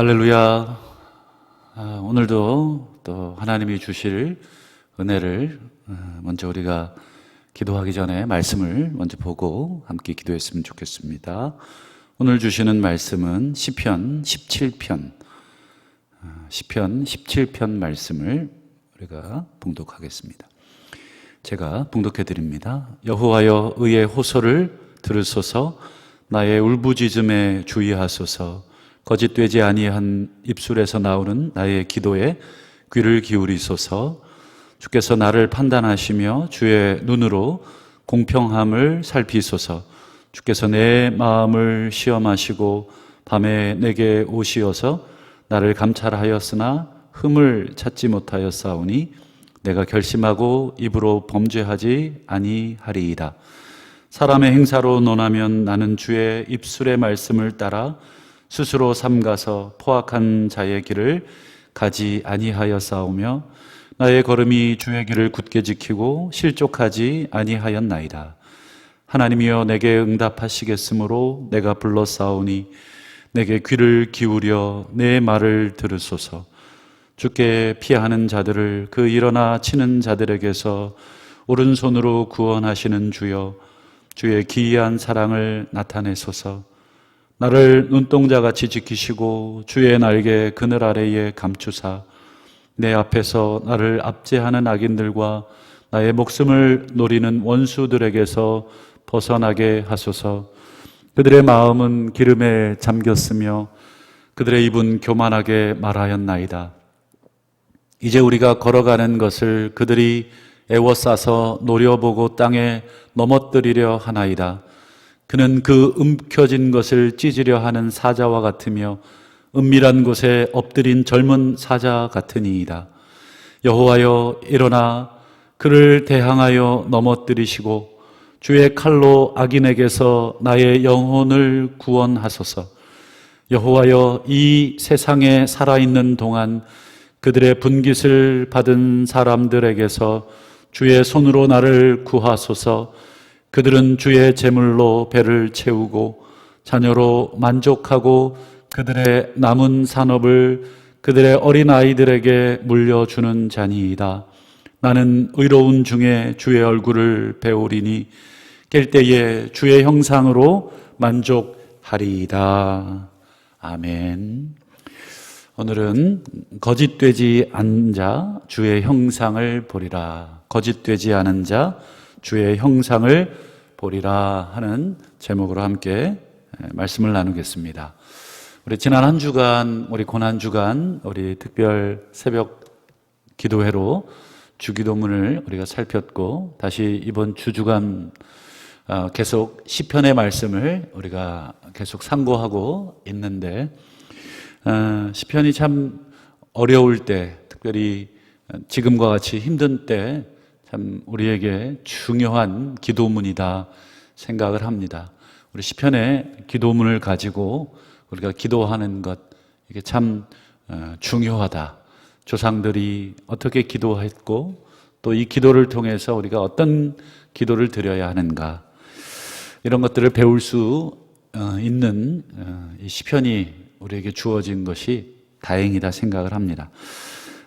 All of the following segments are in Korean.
할렐루야. 오늘도 또 하나님이 주실 은혜를 먼저 우리가 기도하기 전에 말씀을 먼저 보고 함께 기도했으면 좋겠습니다. 오늘 주시는 말씀은 시편 17편 시편 17편 말씀을 우리가 봉독하겠습니다. 제가 봉독해 드립니다. 여호와여, 의의 호소를 들으소서. 나의 울부짖음에 주의하소서. 거짓되지 아니한 입술에서 나오는 나의 기도에 귀를 기울이소서. 주께서 나를 판단하시며 주의 눈으로 공평함을 살피소서. 주께서 내 마음을 시험하시고 밤에 내게 오시어서 나를 감찰하였으나 흠을 찾지 못하였사오니 내가 결심하고 입으로 범죄하지 아니하리이다. 사람의 행사로 논하면 나는 주의 입술의 말씀을 따라 스스로 삼가서 포악한 자의 길을 가지 아니하였사오며 나의 걸음이 주의 길을 굳게 지키고 실족하지 아니하였나이다. 하나님이여, 내게 응답하시겠으므로 내가 불렀사오니 내게 귀를 기울여 내 말을 들으소서. 주께 피하는 자들을 그 일어나 치는 자들에게서 오른손으로 구원하시는 주여, 주의 기이한 사랑을 나타내소서. 나를 눈동자같이 지키시고 주의 날개 그늘 아래에 감추사 내 앞에서 나를 압제하는 악인들과 나의 목숨을 노리는 원수들에게서 벗어나게 하소서. 그들의 마음은 기름에 잠겼으며 그들의 입은 교만하게 말하였나이다. 이제 우리가 걸어가는 것을 그들이 애워싸서 노려보고 땅에 넘어뜨리려 하나이다. 그는 그 움켜진 것을 찢으려 하는 사자와 같으며 은밀한 곳에 엎드린 젊은 사자 같으니이다. 여호와여, 일어나 그를 대항하여 넘어뜨리시고 주의 칼로 악인에게서 나의 영혼을 구원하소서. 여호와여, 이 세상에 살아있는 동안 그들의 분깃을 받은 사람들에게서 주의 손으로 나를 구하소서. 그들은 주의 제물로 배를 채우고 자녀로 만족하고 그들의 남은 산업을 그들의 어린아이들에게 물려주는 자니이다. 나는 의로운 중에 주의 얼굴을 배우리니 깰 때에 주의 형상으로 만족하리이다. 아멘. 오늘은 거짓되지 않은 자 주의 형상을 보리라. 거짓되지 않은 자 주의 형상을 보리라 하는 제목으로 함께 말씀을 나누겠습니다. 우리 지난 한 주간, 우리 고난주간, 우리 특별 새벽 기도회로 주기도문을 우리가 살폈고, 다시 이번 주주간 계속 시편의 말씀을 우리가 계속 상고하고 있는데, 시편이 참 어려울 때, 특별히 지금과 같이 힘든 때 참 우리에게 중요한 기도문이다 생각을 합니다. 우리 시편의 기도문을 가지고 우리가 기도하는 것, 이게 참 중요하다. 조상들이 어떻게 기도했고 또 이 기도를 통해서 우리가 어떤 기도를 드려야 하는가, 이런 것들을 배울 수 있는 이 시편이 우리에게 주어진 것이 다행이다 생각을 합니다.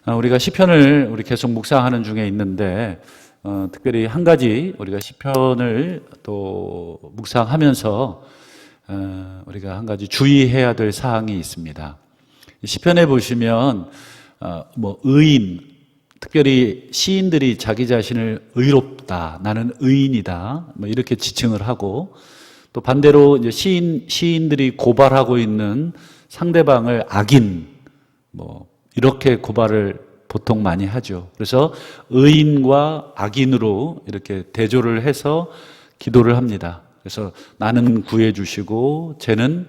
우리가 시편을 우리 계속 묵상하는 중에 있는데, 특별히 한 가지 우리가 시편을 또 묵상하면서 우리가 한 가지 주의해야 될 사항이 있습니다. 시편에 보시면 의인, 특별히 시인들이 자기 자신을 의롭다, 나는 의인이다, 이렇게 지칭을 하고, 또 반대로 이제 시인들이 고발하고 있는 상대방을 악인, 이렇게 고발을 보통 많이 하죠. 그래서 의인과 악인으로 이렇게 대조를 해서 기도를 합니다. 그래서 나는 구해주시고 쟤는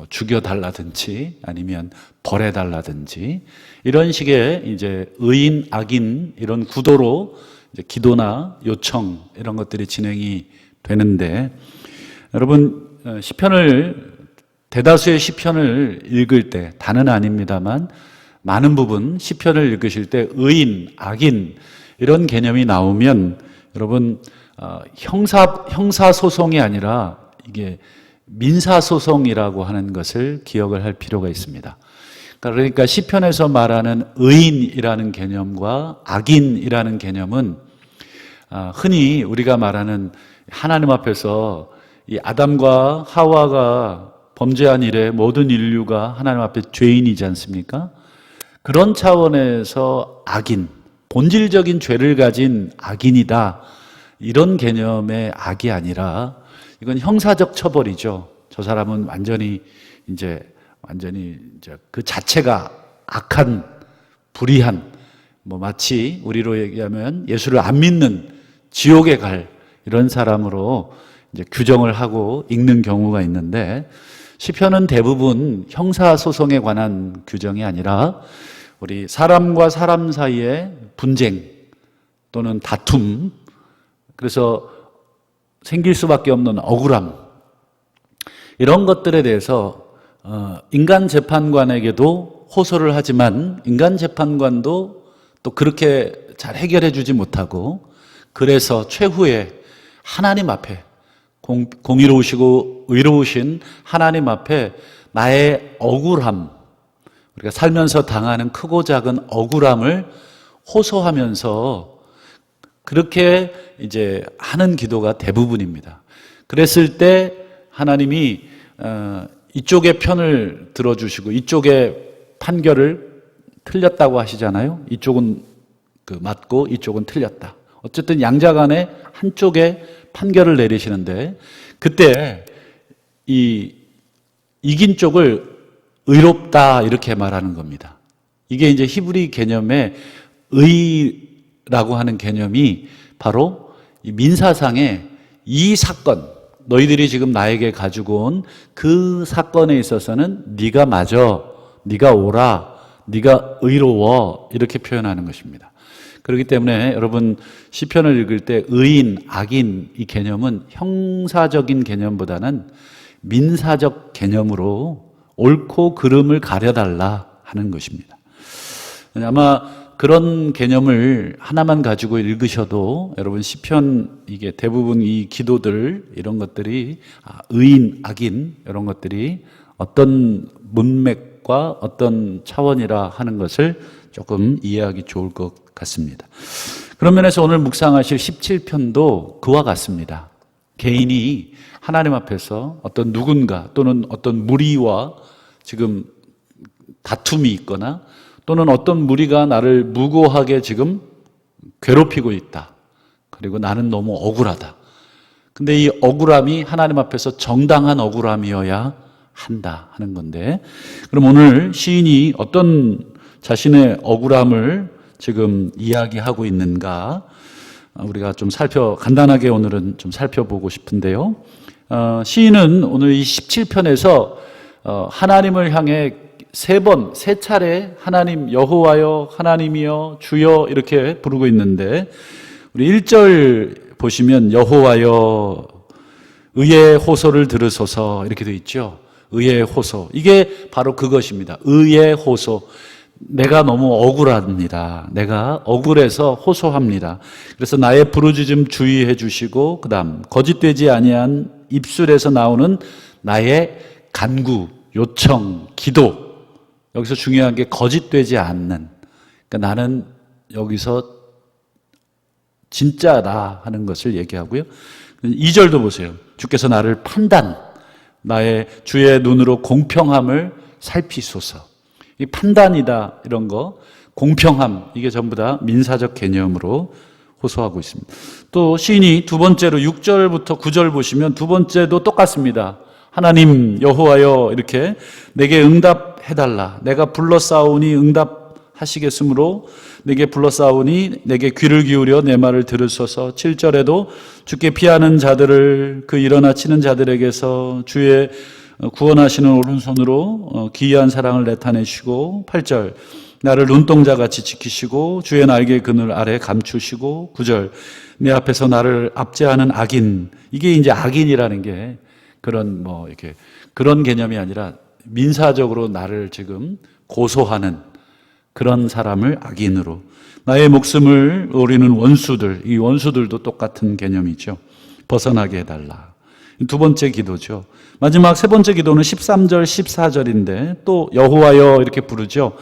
죽여달라든지 아니면 벌해달라든지, 이런 식의 이제 의인, 악인 이런 구도로 이제 기도나 요청 이런 것들이 진행이 되는데, 여러분 대다수의 시편을 읽을 때, 다는 아닙니다만 많은 부분 시편을 읽으실 때 의인, 악인 이런 개념이 나오면 여러분 형사 소송이 아니라 이게 민사소송이라고 하는 것을 기억을 할 필요가 있습니다. 그러니까 시편에서 말하는 의인이라는 개념과 악인이라는 개념은 흔히 우리가 말하는 하나님 앞에서 이 아담과 하와가 범죄한 이래 모든 인류가 하나님 앞에 죄인이지 않습니까? 그런 차원에서 악인, 본질적인 죄를 가진 악인이다, 이런 개념의 악이 아니라 이건 형사적 처벌이죠. 저 사람은 완전히 그 자체가 악한, 불의한, 마치 우리로 얘기하면 예수를 안 믿는 지옥에 갈 이런 사람으로 이제 규정을 하고 읽는 경우가 있는데, 시편은 대부분 형사소송에 관한 규정이 아니라 우리 사람과 사람 사이의 분쟁 또는 다툼, 그래서 생길 수밖에 없는 억울함, 이런 것들에 대해서 인간 재판관에게도 호소를 하지만 인간 재판관도 또 그렇게 잘 해결해 주지 못하고, 그래서 최후에 하나님 앞에, 공의로우시고 의로우신 하나님 앞에 나의 억울함, 우리가 살면서 당하는 크고 작은 억울함을 호소하면서 그렇게 이제 하는 기도가 대부분입니다. 그랬을 때 하나님이 이쪽의 편을 들어주시고 이쪽의 판결을 틀렸다고 하시잖아요. 이쪽은 맞고 이쪽은 틀렸다. 어쨌든 양자 간에 한쪽에 판결을 내리시는데, 그때 이긴 쪽을 의롭다 이렇게 말하는 겁니다. 이게 이제 히브리 개념의 의라고 하는 개념이 바로 이 민사상의 이 사건, 너희들이 지금 나에게 가지고 온 그 사건에 있어서는 네가 맞아, 네가 옳아, 네가 의로워, 이렇게 표현하는 것입니다. 그렇기 때문에 여러분 시편을 읽을 때 의인, 악인 이 개념은 형사적인 개념보다는 민사적 개념으로 옳고 그름을 가려달라 하는 것입니다. 아마 그런 개념을 하나만 가지고 읽으셔도 여러분 시편, 이게 대부분 이 기도들 이런 것들이 의인, 악인 이런 것들이 어떤 문맥과 어떤 차원이라 하는 것을 조금 이해하기 좋을 것 같습니다. 그런 면에서 오늘 묵상하실 17편도 그와 같습니다. 개인이 하나님 앞에서 어떤 누군가 또는 어떤 무리와 지금 다툼이 있거나 또는 어떤 무리가 나를 무고하게 지금 괴롭히고 있다. 그리고 나는 너무 억울하다. 근데 이 억울함이 하나님 앞에서 정당한 억울함이어야 한다 하는 건데, 그럼 오늘 시인이 어떤 자신의 억울함을 지금 이야기하고 있는가, 우리가 좀 간단하게 오늘은 좀 살펴보고 싶은데요. 시인은 오늘 이 17편에서 하나님을 향해 세 차례 하나님 여호와여, 하나님이여, 주여 이렇게 부르고 있는데, 우리 1절 보시면 여호와여 의의 호소를 들으소서 이렇게 되어 있죠. 의의 호소, 이게 바로 그것입니다. 의의 호소. 내가 너무 억울합니다. 내가 억울해서 호소합니다. 그래서 나의 부르짖음 주의해 주시고, 그 다음 거짓되지 아니한 입술에서 나오는 나의 간구, 요청, 기도. 여기서 중요한 게 거짓되지 않는, 그러니까 나는 여기서 진짜다 하는 것을 얘기하고요. 2절도 보세요. 주께서 나를 나의 주의 눈으로 공평함을 살피소서. 이 판단이다 이런 거, 공평함, 이게 전부 다 민사적 개념으로 호소하고 있습니다. 또 시인이 두 번째로 6절부터 9절 보시면 두 번째도 똑같습니다. 하나님 여호와여 이렇게 내게 응답해달라. 내가 불러싸우니 응답하시겠으므로 내게 불러싸우니 내게 귀를 기울여 내 말을 들으소서. 7절에도 주께 피하는 자들을 그 일어나 치는 자들에게서 주의 구원하시는 오른손으로 기이한 사랑을 나타내시고, 8절 나를 눈동자같이 지키시고 주의 날개 그늘 아래 감추시고, 9절 내 앞에서 나를 압제하는 악인. 이게 이제 악인이라는 게 그런 개념이 아니라 민사적으로 나를 지금 고소하는 그런 사람을 악인으로, 나의 목숨을 노리는 원수들, 이 원수들도 똑같은 개념이죠. 벗어나게 해달라. 두 번째 기도죠. 마지막 세 번째 기도는 13절, 14절인데 또 여호와여 이렇게 부르죠.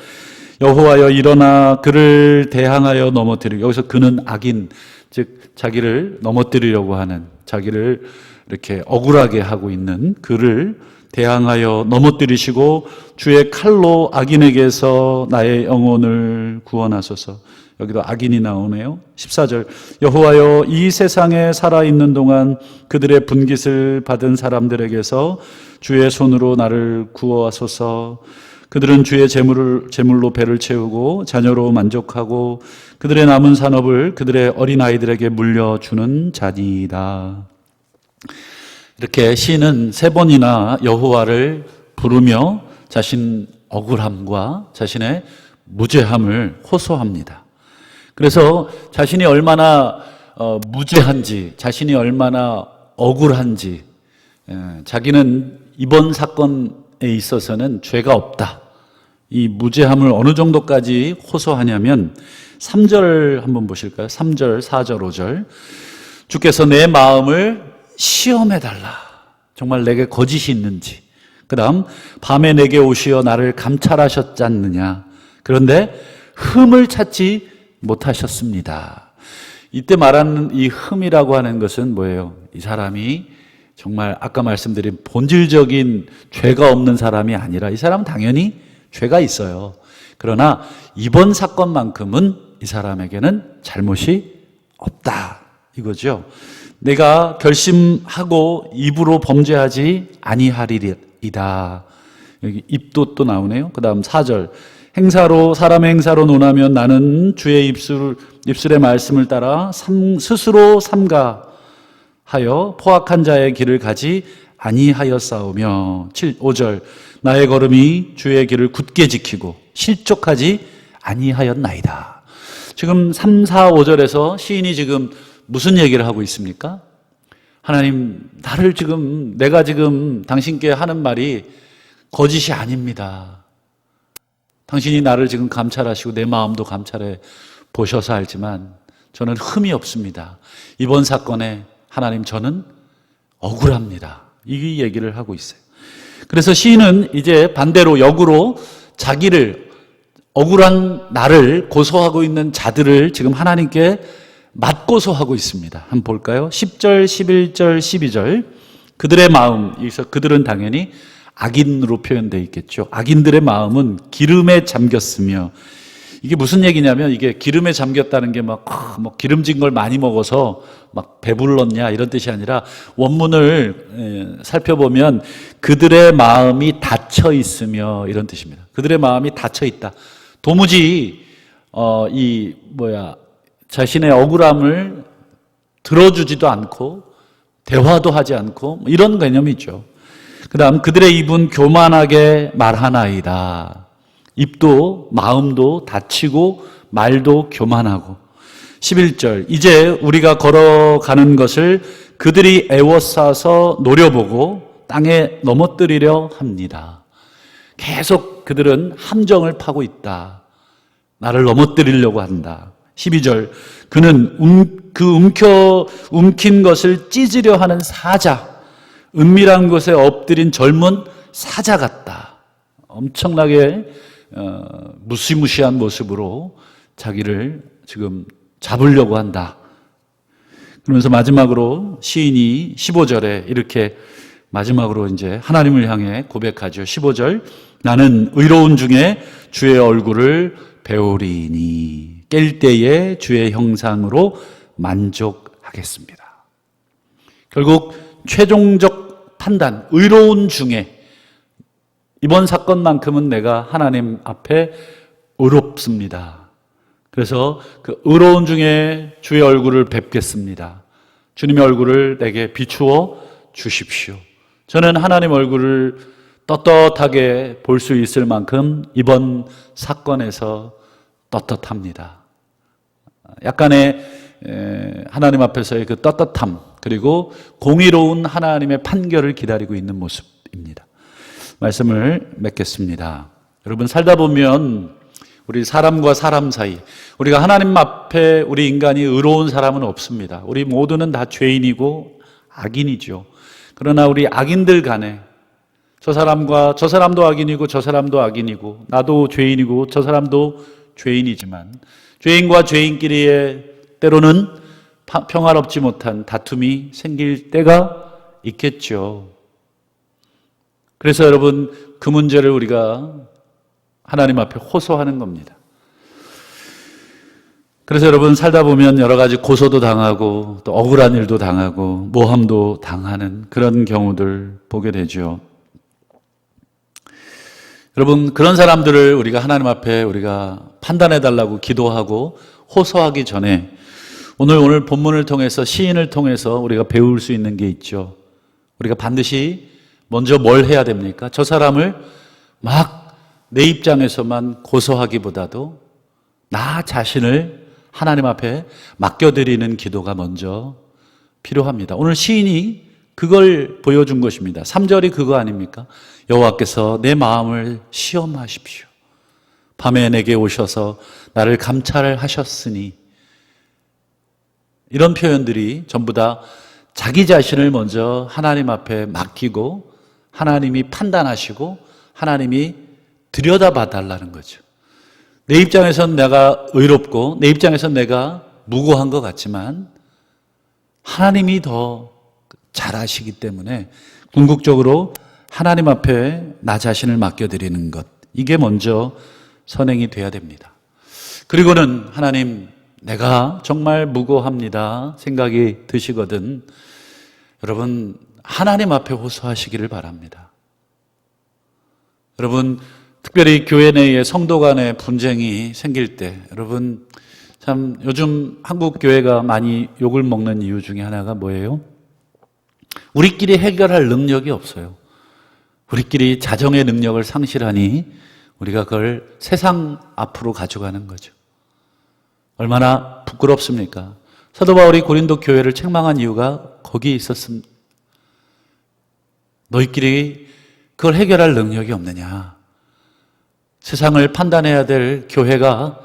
여호와여 일어나 그를 대항하여 넘어뜨리고, 여기서 그는 악인, 즉 자기를 넘어뜨리려고 하는, 자기를 이렇게 억울하게 하고 있는 그를 대항하여 넘어뜨리시고 주의 칼로 악인에게서 나의 영혼을 구원하소서. 여기도 악인이 나오네요. 14절 여호와여 이 세상에 살아있는 동안 그들의 분깃을 받은 사람들에게서 주의 손으로 나를 구원하소서. 그들은 주의 재물로 배를 채우고 자녀로 만족하고 그들의 남은 산업을 그들의 어린아이들에게 물려주는 자니이다. 이렇게 시인은 세 번이나 여호와를 부르며 자신 억울함과 자신의 무죄함을 호소합니다. 그래서 자신이 얼마나 무죄한지, 자신이 얼마나 억울한지, 자기는 이번 사건에 있어서는 죄가 없다, 이 무죄함을 어느 정도까지 호소하냐면 3절 한번 보실까요? 3절, 4절, 5절 주께서 내 마음을 시험해달라. 정말 내게 거짓이 있는지. 그 다음 밤에 내게 오시어 나를 감찰하셨지 않느냐. 그런데 흠을 찾지 못하셨습니다. 이때 말하는 이 흠이라고 하는 것은 뭐예요? 이 사람이 정말 아까 말씀드린 본질적인 죄가 없는 사람이 아니라 이 사람은 당연히 죄가 있어요. 그러나 이번 사건만큼은 이 사람에게는 잘못이 없다 이거죠. 내가 결심하고 입으로 범죄하지 아니하리이다. 여기 입도 또 나오네요. 그 다음 4절 행사로 사람의 행사로 논하면 나는 주의 입술의 말씀을 따라 스스로 삼가하여 포악한 자의 길을 가지 아니하였사오며 5절 나의 걸음이 주의 길을 굳게 지키고 실족하지 아니하였나이다. 지금 3, 4, 5절에서 시인이 지금 무슨 얘기를 하고 있습니까? 하나님, 내가 지금 당신께 하는 말이 거짓이 아닙니다. 당신이 나를 지금 감찰하시고 내 마음도 감찰해 보셔서 알지만 저는 흠이 없습니다. 이번 사건에 하나님 저는 억울합니다. 이 얘기를 하고 있어요. 그래서 시인은 이제 반대로 역으로 자기를 억울한 나를 고소하고 있는 자들을 지금 하나님께 맞고소하고 있습니다. 한번 볼까요? 10절, 11절, 12절 그들의 마음, 여기서 그들은 당연히 악인으로 표현되어 있겠죠. 악인들의 마음은 기름에 잠겼으며 이게 무슨 얘기냐면 이게 기름에 잠겼다는 게 뭐 기름진 걸 많이 먹어서 막 배불렀냐 이런 뜻이 아니라 원문을 살펴보면 그들의 마음이 닫혀 있으며 이런 뜻입니다. 그들의 마음이 닫혀 있다. 도무지 자신의 억울함을 들어주지도 않고 대화도 하지 않고 이런 개념이 있죠. 그 다음 그들의 입은 교만하게 말하나이다. 입도 마음도 닫히고 말도 교만하고 11절 이제 우리가 걸어가는 것을 그들이 애워싸서 노려보고 땅에 넘어뜨리려 합니다. 계속 그들은 함정을 파고 있다. 나를 넘어뜨리려고 한다. 12절 그는 움킨 것을 찢으려 하는 사자, 은밀한 곳에 엎드린 젊은 사자 같다. 엄청나게 무시무시한 모습으로 자기를 지금 잡으려고 한다. 그러면서 마지막으로 시인이 15절에 이렇게 마지막으로 이제 하나님을 향해 고백하죠. 15절 나는 의로운 중에 주의 얼굴을 배우리니 깰 때에 주의 형상으로 만족하겠습니다. 결국 최종적 판단, 의로운 중에 이번 사건만큼은 내가 하나님 앞에 의롭습니다. 그래서 그 의로운 중에 주의 얼굴을 뵙겠습니다. 주님의 얼굴을 내게 비추어 주십시오. 저는 하나님 얼굴을 떳떳하게 볼 수 있을 만큼 이번 사건에서 떳떳합니다. 약간의 하나님 앞에서의 그 떳떳함 그리고 공의로운 하나님의 판결을 기다리고 있는 모습입니다. 말씀을 맺겠습니다. 여러분 살다 보면 우리 사람과 사람 사이 우리가 하나님 앞에 우리 인간이 의로운 사람은 없습니다. 우리 모두는 다 죄인이고 악인이죠. 그러나 우리 악인들 간에 저 사람도 악인이고 저 사람도 악인이고 나도 죄인이고 저 사람도 죄인이지만 죄인과 죄인끼리의 때로는 평화롭지 못한 다툼이 생길 때가 있겠죠. 그래서 여러분 그 문제를 우리가 하나님 앞에 호소하는 겁니다. 그래서 여러분 살다 보면 여러 가지 고소도 당하고 또 억울한 일도 당하고 모함도 당하는 그런 경우들 보게 되죠. 여러분 그런 사람들을 우리가 하나님 앞에 우리가 판단해 달라고 기도하고 호소하기 전에 오늘 본문을 통해서 시인을 통해서 우리가 배울 수 있는 게 있죠. 우리가 반드시 먼저 뭘 해야 됩니까? 저 사람을 막 내 입장에서만 고소하기보다도 나 자신을 하나님 앞에 맡겨드리는 기도가 먼저 필요합니다. 오늘 시인이 그걸 보여준 것입니다. 3절이 그거 아닙니까? 여호와께서 내 마음을 시험하십시오. 밤에 내게 오셔서 나를 감찰하셨으니 이런 표현들이 전부 다 자기 자신을 먼저 하나님 앞에 맡기고 하나님이 판단하시고 하나님이 들여다봐 달라는 거죠. 내 입장에선 내가 의롭고 내 입장에선 내가 무고한 것 같지만 하나님이 더 잘 아시기 때문에 궁극적으로 하나님 앞에 나 자신을 맡겨드리는 것, 이게 먼저 선행이 돼야 됩니다. 그리고는 하나님 내가 정말 무고합니다 생각이 드시거든 여러분 하나님 앞에 호소하시기를 바랍니다. 여러분 특별히 교회 내에 성도 간의 분쟁이 생길 때 여러분 참 요즘 한국 교회가 많이 욕을 먹는 이유 중에 하나가 뭐예요? 우리끼리 해결할 능력이 없어요. 우리끼리 자정의 능력을 상실하니 우리가 그걸 세상 앞으로 가져가는 거죠. 얼마나 부끄럽습니까? 사도 바울이 고린도 교회를 책망한 이유가 거기에 있었습니다. 너희끼리 그걸 해결할 능력이 없느냐? 세상을 판단해야 될 교회가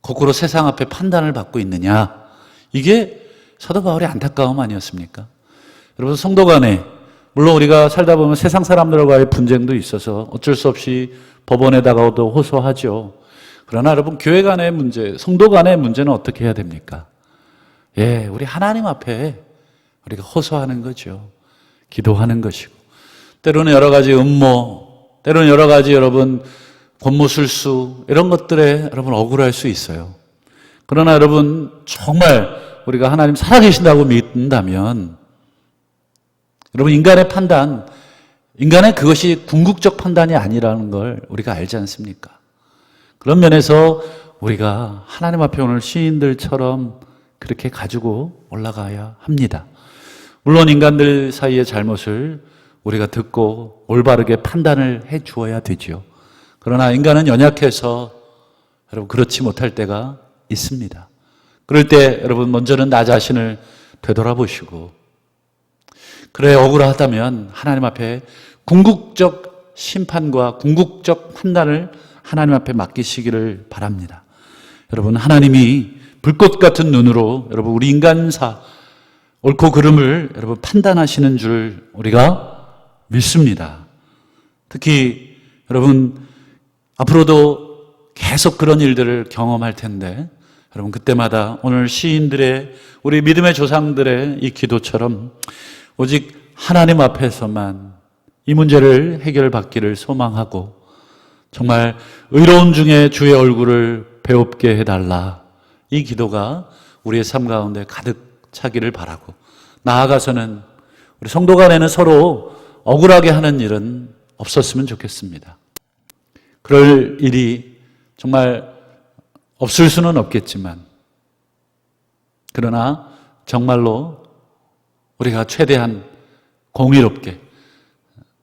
거꾸로 세상 앞에 판단을 받고 있느냐? 이게 사도 바울의 안타까움 아니었습니까? 여러분 성도 간에 물론 우리가 살다 보면 세상 사람들과의 분쟁도 있어서 어쩔 수 없이 법원에다가도 호소하죠. 그러나 여러분 교회 간의 문제, 성도 간의 문제는 어떻게 해야 됩니까? 예, 우리 하나님 앞에 우리가 호소하는 거죠. 기도하는 것이고 때로는 여러 가지 음모, 때로는 여러 가지 여러분 권모술수 이런 것들에 여러분 억울할 수 있어요. 그러나 여러분 정말 우리가 하나님 살아계신다고 믿는다면 여러분 인간의 판단, 인간의 그것이 궁극적 판단이 아니라는 걸 우리가 알지 않습니까? 그런 면에서 우리가 하나님 앞에 오늘 시인들처럼 그렇게 가지고 올라가야 합니다. 물론 인간들 사이의 잘못을 우리가 듣고 올바르게 판단을 해 주어야 되죠. 그러나 인간은 연약해서 여러분 그렇지 못할 때가 있습니다. 그럴 때 여러분 먼저는 나 자신을 되돌아보시고 그래 억울하다면 하나님 앞에 궁극적 심판과 궁극적 판단을 하나님 앞에 맡기시기를 바랍니다. 여러분 하나님이 불꽃 같은 눈으로 여러분 우리 인간사 옳고 그름을 여러분 판단하시는 줄 우리가 믿습니다. 특히 여러분 앞으로도 계속 그런 일들을 경험할 텐데 여러분 그때마다 오늘 시인들의 우리 믿음의 조상들의 이 기도처럼 오직 하나님 앞에서만 이 문제를 해결받기를 소망하고 정말 의로운 중에 주의 얼굴을 배웁게 해달라 이 기도가 우리의 삶 가운데 가득 차기를 바라고 나아가서는 우리 성도 간에는 서로 억울하게 하는 일은 없었으면 좋겠습니다. 그럴 일이 정말 없을 수는 없겠지만 그러나 정말로 우리가 최대한 공의롭게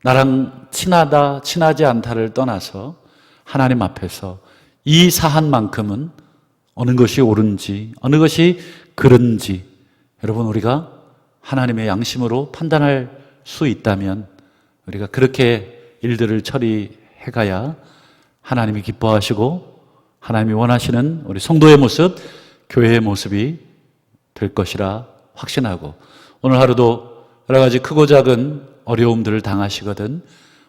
나랑 친하다 친하지 않다를 떠나서 하나님 앞에서 이 사안만큼은 어느 것이 옳은지 어느 것이 그른지 여러분 우리가 하나님의 양심으로 판단할 수 있다면 우리가 그렇게 일들을 처리해 가야 하나님이 기뻐하시고 하나님이 원하시는 우리 성도의 모습, 교회의 모습이 될 것이라 확신하고 오늘 하루도 여러 가지 크고 작은 어려움들을 당하시거든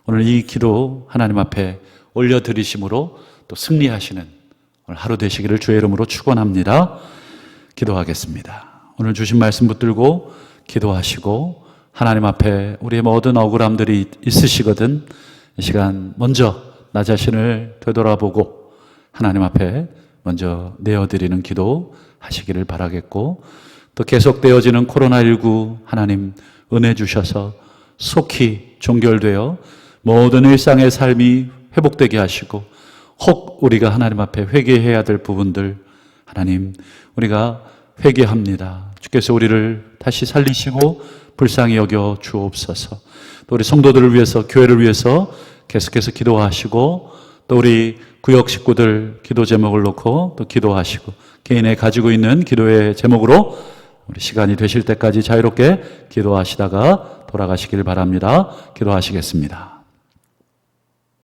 오늘 이 기도 하나님 앞에 올려드리심으로 또 승리하시는 오늘 하루 되시기를 주의 이름으로 축원합니다. 기도하겠습니다. 오늘 주신 말씀 붙들고 기도하시고 하나님 앞에 우리의 모든 억울함들이 있으시거든 이 시간 먼저 나 자신을 되돌아보고 하나님 앞에 먼저 내어드리는 기도 하시기를 바라겠고 또 계속되어지는 코로나19 하나님 은혜 주셔서 속히 종결되어 모든 일상의 삶이 회복되게 하시고 혹 우리가 하나님 앞에 회개해야 될 부분들 하나님 우리가 회개합니다. 주께서 우리를 다시 살리시고 불쌍히 여겨 주옵소서. 또 우리 성도들을 위해서 교회를 위해서 계속해서 기도하시고 또 우리 구역 식구들 기도 제목을 놓고 또 기도하시고 개인의 가지고 있는 기도의 제목으로 우리 시간이 되실 때까지 자유롭게 기도하시다가 돌아가시길 바랍니다. 기도하시겠습니다.